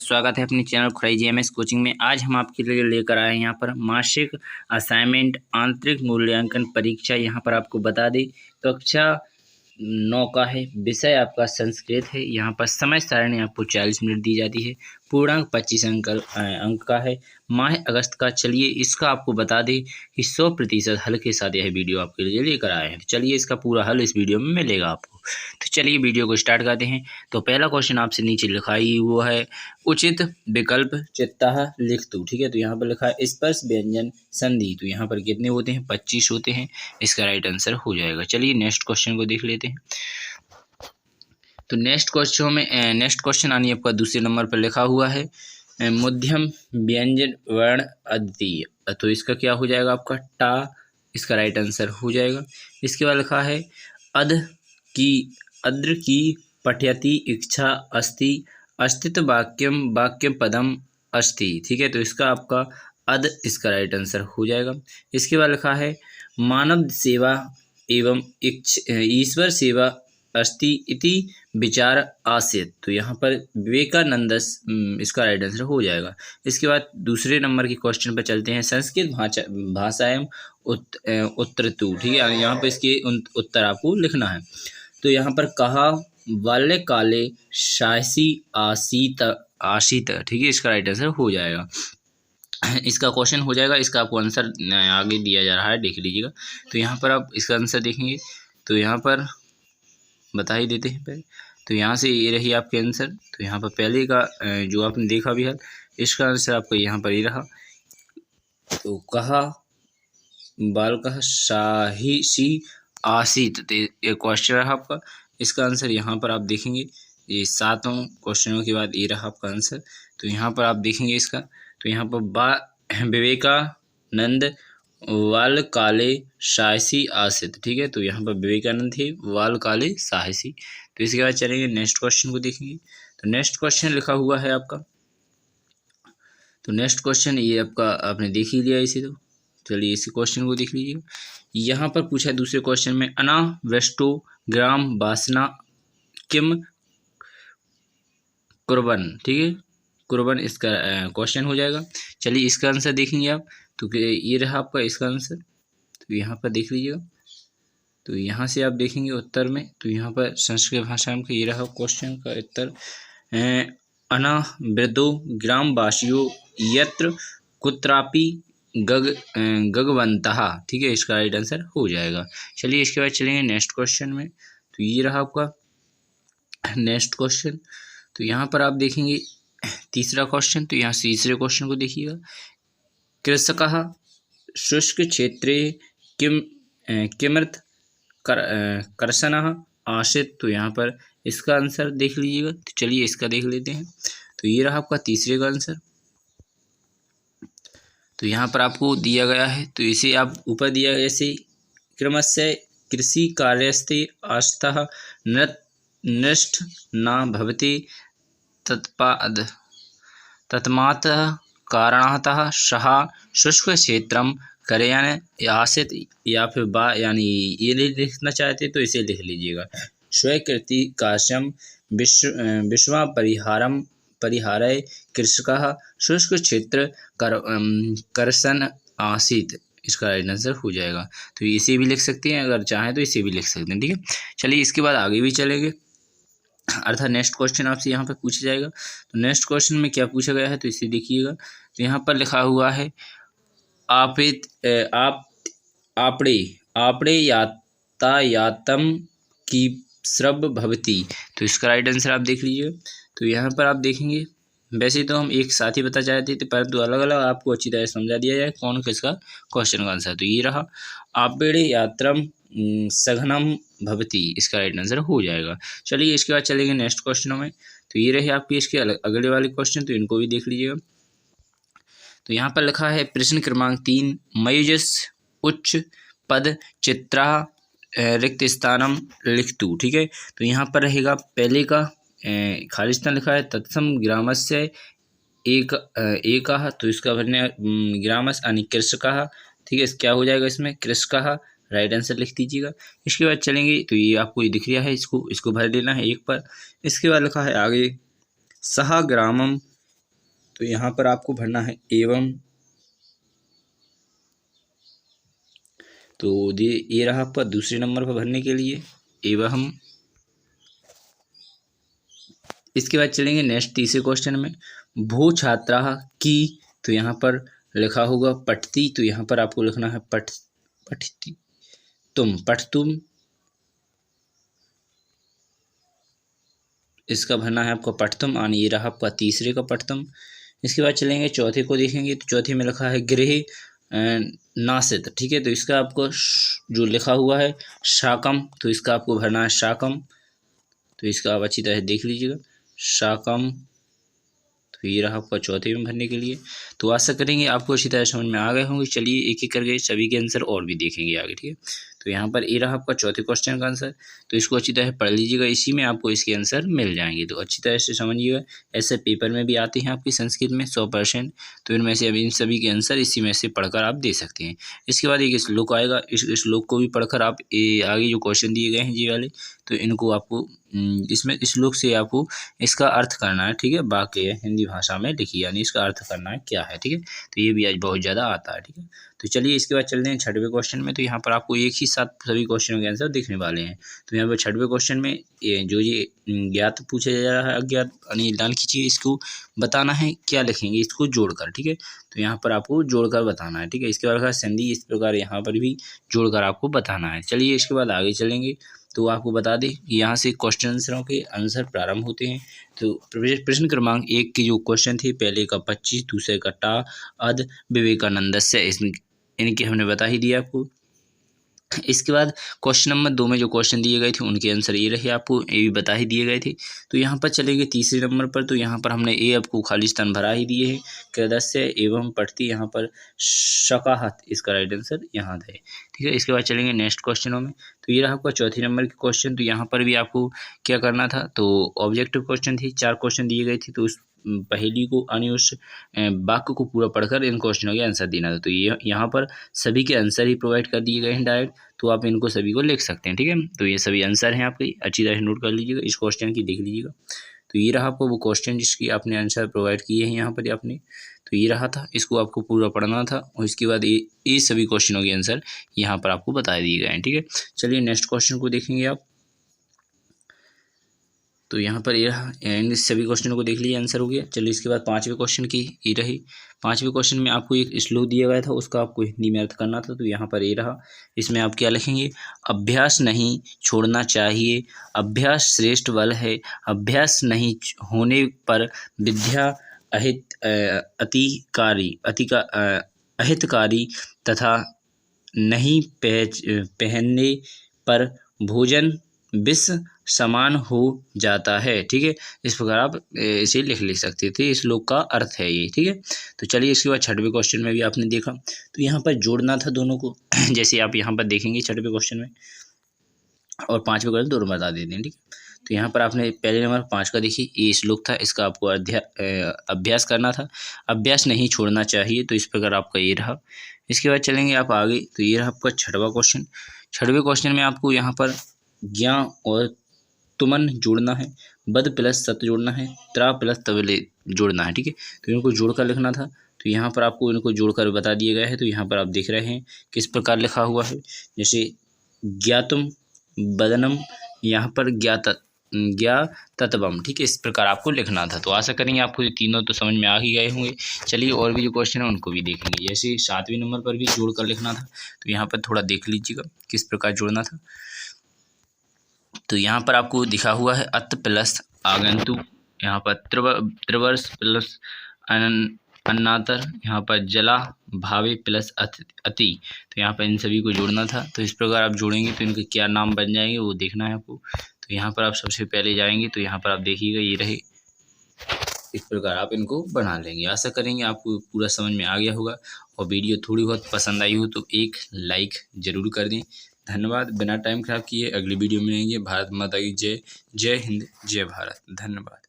स्वागत है अपने चैनल खुराई जीएमएस कोचिंग में। आज हम आपके लिए लेकर आए हैं यहाँ पर मासिक असाइनमेंट आंतरिक मूल्यांकन परीक्षा। यहाँ पर आपको बता दें कक्षा 9 का है, विषय आपका संस्कृत है। यहाँ पर समय सारणी आपको 40 मिनट दी जाती है। पूर्णांक 25 अंक का है। माह अगस्त का। चलिए इसका आपको बता दें कि 100% हल के साथ यह वीडियो आपके लिए लेकर आए हैं। चलिए इसका पूरा हल इस वीडियो में मिलेगा आपको। तो चलिए वीडियो को स्टार्ट करते हैं। तो पहला क्वेश्चन आपसे नीचे लिखा ही वो है, उचित विकल्प चित्तः लिखतु। ठीक है, तो यहाँ पर लिखा है स्पर्श व्यंजन संधि। तो यहाँ पर कितने होते हैं? 25 होते हैं। इसका राइट आंसर हो जाएगा। चलिए नेक्स्ट क्वेश्चन को देख लेते हैं। तो नेक्स्ट क्वेश्चन आनी आपका दूसरे नंबर पर लिखा हुआ है मध्यम व्यंजन वर्ण अद्वितीय। तो इसका क्या हो जाएगा? आपका टा। इसका राइट आंसर हो जाएगा। इसके बाद लिखा है अद्र की पठयति इच्छा अस्ति अस्तित्व वाक्यम पदम अस्ति। ठीक है, तो इसका आपका अद इसका राइट आंसर हो जाएगा। इसके बाद लिखा है मानव सेवा एवं ईश्वर सेवा अस्ति इति विचार आसीत। तो यहाँ पर विवेकानंद इसका राइट आंसर हो जाएगा। इसके बाद दूसरे नंबर के क्वेश्चन पर चलते हैं। संस्कृत भाषा एवं उत्तर तू। ठीक है, यहाँ पर इसके उत्तर आपको लिखना है। तो यहाँ पर कहा बाल्यकाले शासी आसीत। ठीक है, इसका राइट आंसर हो जाएगा। इसका क्वेश्चन हो जाएगा। इसका आपको आंसर आगे दिया जा रहा है, देख लीजिएगा। तो यहाँ पर आप इसका आंसर देखेंगे तो यहाँ पर बता ही देते हैं पहले। तो यहाँ से ये रही आपके आंसर। तो यहाँ पर पहले का जो आपने देखा भी है, इसका आंसर आपका यहाँ पर ये रहा। तो कहा बालकः शाहिषी आसीत। तो ये क्वेश्चन रहा आपका। इसका आंसर यहाँ पर आप देखेंगे, ये 7 क्वेश्चनों के बाद ये रहा आपका आंसर। तो यहाँ पर आप देखेंगे इसका। तो यहाँ पर विवेकानंद वाल काले साहसी आसित। ठीक है, तो यहाँ पर विवेकानंद थे, वाल काले साहसी। तो इसके बाद चलेंगे नेक्स्ट क्वेश्चन को देखेंगे। तो नेक्स्ट क्वेश्चन लिखा हुआ है आपका। तो नेक्स्ट क्वेश्चन ये आपका आपने देख ही लिया इसे। तो चलिए इसी क्वेश्चन को देख लीजिएगा। यहाँ पर पूछा है दूसरे क्वेश्चन में अनावृष्टो ग्राम वासना किम कुर्बन। ठीक है, कुर्बन इसका क्वेश्चन हो जाएगा। चलिए इसका आंसर देखेंगे आप। तो ये रहा आपका इसका आंसर। तो यहाँ पर देख लीजिएगा। तो यहाँ से आप देखेंगे उत्तर में। तो यहाँ पर संस्कृत भाषा में ये रहा क्वेश्चन का उत्तर अनावृतो ग्रामवासियों यत्र कुत्रापि गगवन्तः। ठीक है, इसका राइट आंसर हो जाएगा। चलिए इसके बाद चलेंगे नेक्स्ट क्वेश्चन में। तो ये रहा आपका नेक्स्ट क्वेश्चन। तो यहाँ पर आप देखेंगे तीसरा क्वेश्चन। तो यहाँ से तीसरे क्वेश्चन को देखिएगा। कृषकः शुष्क क्षेत्रे किमर्थ कर्षणः आसीत्। तो यहाँ पर इसका आंसर देख लीजिएगा। तो चलिए इसका देख लेते हैं। तो ये रहा आपका तीसरे का आंसर। तो यहाँ पर आपको दिया गया है। तो इसे आप ऊपर दिया गया ऐसे क्रमशः कृषि कार्यस्ते आस्थः नष्ट न भवति तस्मात् कारणतः सः शुष्क क्षेत्रम करयन आसीत्। या फिर यानी ये लिखना चाहते तो इसे लिख लीजिएगा। स्वीकृति काश्यम विश्व परिहारय कृषकः शुष्क क्षेत्र कर्षण आसीत्। इसका राइट आंसर हो जाएगा। तो इसे भी लिख सकते हैं, अगर चाहें तो इसे भी लिख सकते हैं। ठीक है, चलिए इसके बाद आगे भी चलेंगे। अर्थात नेक्स्ट क्वेश्चन आपसे यहाँ पर पूछा जाएगा। तो नेक्स्ट क्वेश्चन में क्या पूछा गया है तो इसे देखिएगा। तो यहाँ पर लिखा हुआ है आपड़े यातायातम की श्रब भवती। तो इसका राइट आंसर आप देख लीजिए। तो यहाँ पर आप देखेंगे, वैसे तो हम एक साथ ही बता चाहते थे, परंतु अलग अलग आपको अच्छी तरह समझा दिया जाए कौन किसका क्वेश्चन का आंसर। तो ये रहा आपड़े यात्रम सघनम भवती। इसका राइट आंसर हो जाएगा। चलिए इसके बाद चलेंगे नेक्स्ट क्वेश्चनों में। तो ये रहे आपके इसके अगले वाले क्वेश्चन। तो इनको भी देख लीजिएगा। तो यहाँ पर लिखा है प्रश्न क्रमांक 3 मयुजस उच्च पद चित्रा रिक्त स्थानम लिखतु। ठीक है, तो यहाँ पर रहेगा पहले का खाली स्थान लिखा है तत्सम ग्रामस्य एक। तो इसका भरने ग्रामस यानी कृषकः। ठीक है, क्या हो जाएगा इसमें? कृषकः राइट आंसर लिख दीजिएगा। इसके बाद चलेंगे। तो ये आपको ये दिख रहा है, इसको भर देना है एक पर। इसके बाद लिखा है आगे सह ग्रामम तो यहाँ पर आपको भरना है एवं, तो ये रहा आपका दूसरे नंबर पर भरने के लिए एवं। इसके बाद चलेंगे नेक्स्ट तीसरे क्वेश्चन में, भू छात्रा की, तो यहाँ पर लिखा होगा पठती, तो यहाँ पर आपको लिखना है पठती तुम, पठतुम, इसका भरना है आपको पठतुम, यानी ये रहा आपका तीसरे का पठतुम। इसके बाद चलेंगे चौथे को देखेंगे, तो चौथे में लिखा है गृह नासित, ठीक है, तो इसका आपको जो लिखा हुआ है शाकम, तो इसका आपको भरना है शाकम, तो इसका आप अच्छी तरह देख लीजिएगा शाकम, तो ये रहा आपका चौथे में भरने के लिए। तो आशा करेंगे आपको अच्छी तरह समझ में आ गए होंगे। चलिए एक एक करके सभी के आंसर और भी देखेंगे आगे, ठीक है। तो यहाँ पर ये रहा आपका चौथे क्वेश्चन का आंसर, तो इसको अच्छी तरह पढ़ लीजिएगा, इसी में आपको इसके आंसर मिल जाएंगे, तो अच्छी तरह से समझिएगा। ऐसे पेपर में भी आते हैं आपकी संस्कृत में 100%, तो इनमें से अभी इन सभी के आंसर इसी में से पढ़कर आप दे सकते हैं। इसके बाद एक श्लोक आएगा, इस श्लोक को भी पढ़कर आप आगे जो क्वेश्चन दिए गए हैं ये वाले, तो इनको आपको इसमें श्लोक से आपको इसका अर्थ करना है, ठीक है, वाक्य हिंदी भाषा में लिखिए, यानी इसका अर्थ करना है क्या है, ठीक है। तो ये भी आज बहुत ज़्यादा आता है, ठीक है। तो चलिए इसके बाद चलते हैं छठवें क्वेश्चन में, तो यहाँ पर आपको एक ही साथ सभी क्वेश्चनों के आंसर दिखने वाले हैं। तो यहाँ पर छठवें क्वेश्चन में ये ज्ञात पूछा जा रहा है, अज्ञात यानी लाल खींचिए, इसको बताना है क्या लिखेंगे, इसको जोड़कर, ठीक है। तो यहाँ पर आपको जोड़कर बताना है, ठीक है। इसके बाद संधि इस प्रकार यहाँ पर भी जोड़कर आपको बताना है। चलिए इसके बाद आगे चलेंगे, तो आपको बता दें कि यहाँ से क्वेश्चन आंसरों के आंसर प्रारंभ होते हैं। तो प्रश्न क्रमांक 1 के जो क्वेश्चन थे, पहले का 25, दूसरे का टा अद विवेकानंदस्य, इसमें इनके हमने बता ही दिया आपको। इसके बाद क्वेश्चन नंबर 2 में जो क्वेश्चन दिए गए थे उनके आंसर ये रहे, आपको ये भी बता ही दिए गए थे। तो यहाँ पर चलेंगे तीसरे नंबर पर, तो यहाँ पर हमने ये आपको खाली स्थान भरा ही दिए हैं, कृदस्य एवं पठती, यहाँ पर शकाहत इसका राइट आंसर यहाँ है, ठीक है। इसके बाद चलेंगे नेक्स्ट क्वेश्चनों में, तो ये रहा आपका चौथे नंबर के क्वेश्चन। तो यहाँ पर भी आपको क्या करना था, तो ऑब्जेक्टिव क्वेश्चन थी, 4 क्वेश्चन दिए गए थे, तो उस पहेली को यानी उस वाक्य को पूरा पढ़कर इन क्वेश्चनों के आंसर देना था। तो ये यहाँ पर सभी के आंसर ही प्रोवाइड कर दिए गए हैं डायरेक्ट, तो आप इनको सभी को लिख सकते हैं, ठीक है। तो ये सभी आंसर हैं आपके, अच्छी तरह से नोट कर लीजिएगा, इस क्वेश्चन की देख लीजिएगा। तो ये रहा आपको वो क्वेश्चन जिसकी आपने आंसर प्रोवाइड किए हैं यहाँ पर आपने, तो ये रहा था, इसको आपको पूरा पढ़ना था, और इसके बाद ये सभी क्वेश्चनों के आंसर यहाँ पर आपको बता दिए गए हैं, ठीक है। चलिए नेक्स्ट क्वेश्चन को देखेंगे आप, तो यहाँ पर ये रहा, इन सभी क्वेश्चनों को देख लीजिए, आंसर हो गया। चलिए इसके बाद पाँचवें क्वेश्चन की ये रही, पाँचवें क्वेश्चन में आपको एक श्लोक दिया गया था, उसका आपको हिंदी में अर्थ करना था। तो यहाँ पर ये रहा, इसमें आप क्या लिखेंगे, अभ्यास नहीं छोड़ना चाहिए, अभ्यास श्रेष्ठ बल है, अभ्यास नहीं होने पर विद्या अहितकारी तथा नहीं पहनने पर भोजन विष समान हो जाता है, ठीक है। इस प्रकार आप इसे लिख सकते थे, इस श्लोक का अर्थ है ये, ठीक है। तो चलिए इसके बाद छठवें क्वेश्चन में भी आपने देखा, तो यहाँ पर जोड़ना था दोनों को जैसे आप यहाँ पर देखेंगे छठवें क्वेश्चन में, और पाँचवें क्वेश्चन दोनों बता देते हैं, ठीक है। तो यहाँ पर आपने पहले नंबर 5 का देखिए, ये श्लोक था, इसका आपको अभ्यास करना था, अभ्यास नहीं छोड़ना चाहिए, तो इस प्रकार आपका ये रहा। इसके बाद चलेंगे आप आगे, तो ये रहा आपका छठवां क्वेश्चन। छठवें क्वेश्चन में आपको यहाँ पर ज्ञा और तुमन जोड़ना है, बद प्लस सत जोड़ना है, त्रा प्लस तबले जोड़ना है, ठीक है। तो इनको जोड़कर लिखना था, तो यहाँ पर आपको इनको जोड़कर बता दिए गए हैं। तो यहाँ पर आप देख रहे हैं किस प्रकार लिखा हुआ है, जैसे ज्ञातुम बदनम, यहाँ पर ज्ञातत्वम, ठीक है, इस प्रकार आपको लिखना था। तो आशा करेंगे आपको ये तीनों तो समझ में आ ही गए होंगे। चलिए और भी जो क्वेश्चन है उनको भी देखेंगे, जैसे 7वें नंबर पर भी जोड़कर लिखना था, तो यहाँ पर थोड़ा देख लीजिएगा किस प्रकार जोड़ना था। तो यहाँ पर आपको दिखा हुआ है अत प्लस आगंतु, यहाँ पर त्रिवर्ष प्लस अन्नातर, यहाँ पर जला भावे प्लस अति, तो यहाँ पर इन सभी को जोड़ना था। तो इस प्रकार आप जोड़ेंगे तो इनके क्या नाम बन जाएंगे वो देखना है आपको। तो यहाँ पर आप सबसे पहले जाएंगे, तो यहाँ पर आप देखिएगा ये रहे, इस प्रकार आप इनको बना लेंगे। आशा करेंगे आपको पूरा समझ में आ गया होगा, और वीडियो थोड़ी बहुत पसंद आई हो तो एक लाइक ज़रूर कर दें। धन्यवाद, बिना टाइम खराब किए अगली वीडियो में मिलेंगे। भारत माता की जय, जय हिंद, जय भारत, धन्यवाद।